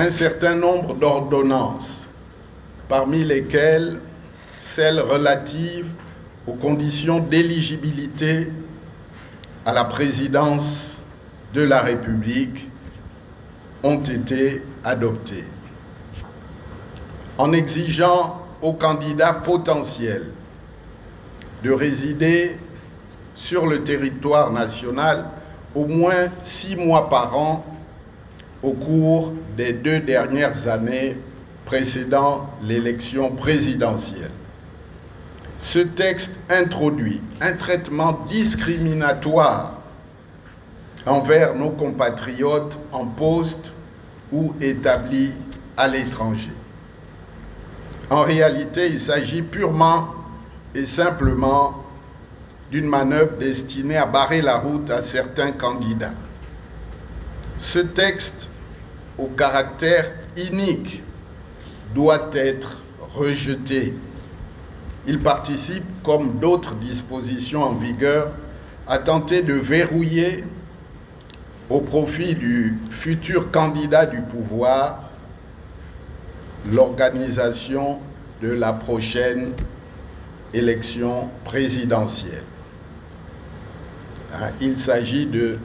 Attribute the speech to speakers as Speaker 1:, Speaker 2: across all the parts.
Speaker 1: un certain nombre d'ordonnances, parmi lesquelles celles relatives aux conditions d'éligibilité à la présidence de la République, ont été adoptées. En exigeant aux candidats potentiels de résider sur le territoire national au moins 6 mois par an au cours des 2 dernières années précédant l'élection présidentielle. Ce texte introduit un traitement discriminatoire envers nos compatriotes en poste ou établis à l'étranger. En réalité, il s'agit purement et simplement d'une manœuvre destinée à barrer la route à certains candidats. Ce texte, au caractère inique, doit être rejeté. Il participe, comme d'autres dispositions en vigueur, à tenter de verrouiller au profit du futur candidat du pouvoir l'organisation de la prochaine élection présidentielle. Il s'agit de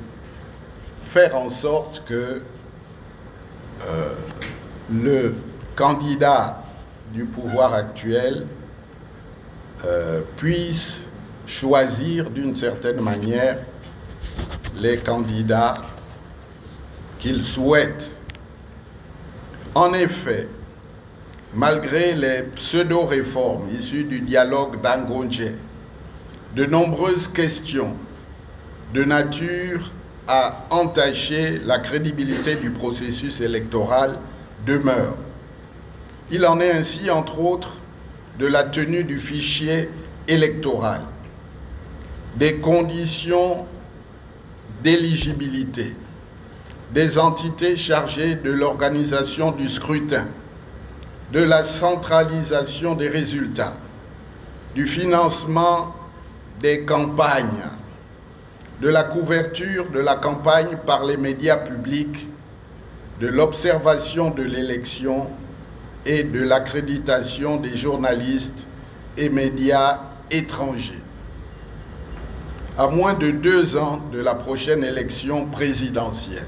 Speaker 1: faire en sorte que le candidat du pouvoir actuel puisse choisir d'une certaine manière les candidats qu'il souhaite. En effet, malgré les pseudo-réformes issues du dialogue d'Angonje, de nombreuses questions de nature à entacher la crédibilité du processus électoral demeurent. Il en est ainsi, entre autres, de la tenue du fichier électoral, des conditions d'éligibilité, des entités chargées de l'organisation du scrutin, de la centralisation des résultats, du financement des campagnes, de la couverture de la campagne par les médias publics, de l'observation de l'élection et de l'accréditation des journalistes et médias étrangers. À moins de 2 ans de la prochaine élection présidentielle,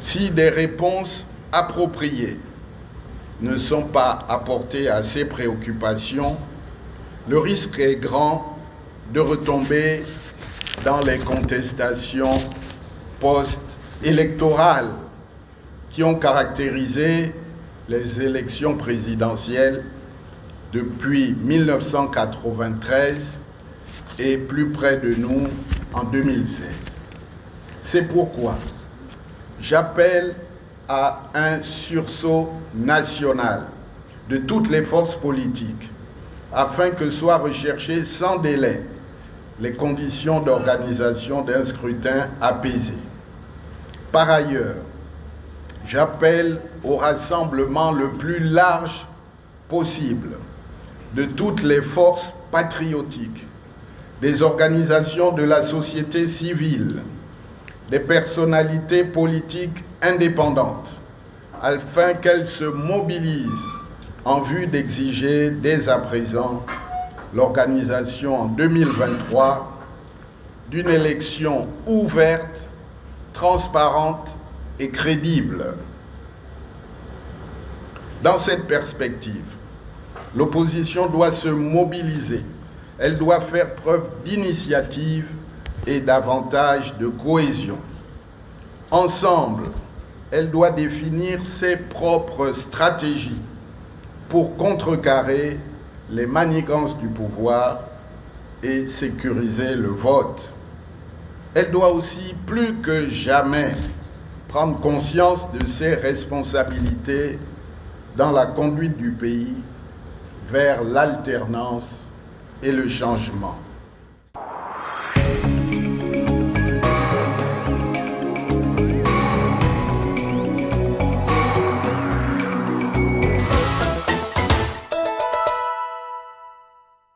Speaker 1: si des réponses appropriées ne sont pas apportées à ces préoccupations, le risque est grand de retomber dans les contestations post-électorales qui ont caractérisé les élections présidentielles depuis 1993 et plus près de nous en 2016. C'est pourquoi j'appelle à un sursaut national de toutes les forces politiques afin que soient recherchées sans délai les conditions d'organisation d'un scrutin apaisé. Par ailleurs, j'appelle au rassemblement le plus large possible de toutes les forces patriotiques, des organisations de la société civile, des personnalités politiques indépendantes, afin qu'elles se mobilisent en vue d'exiger dès à présent l'organisation en 2023 d'une élection ouverte, transparente et crédible. Dans cette perspective, l'opposition doit se mobiliser, elle doit faire preuve d'initiative et davantage de cohésion. Ensemble, elle doit définir ses propres stratégies pour contrecarrer les manigances du pouvoir et sécuriser le vote. Elle doit aussi, plus que jamais, prendre conscience de ses responsabilités dans la conduite du pays vers l'alternance et le changement.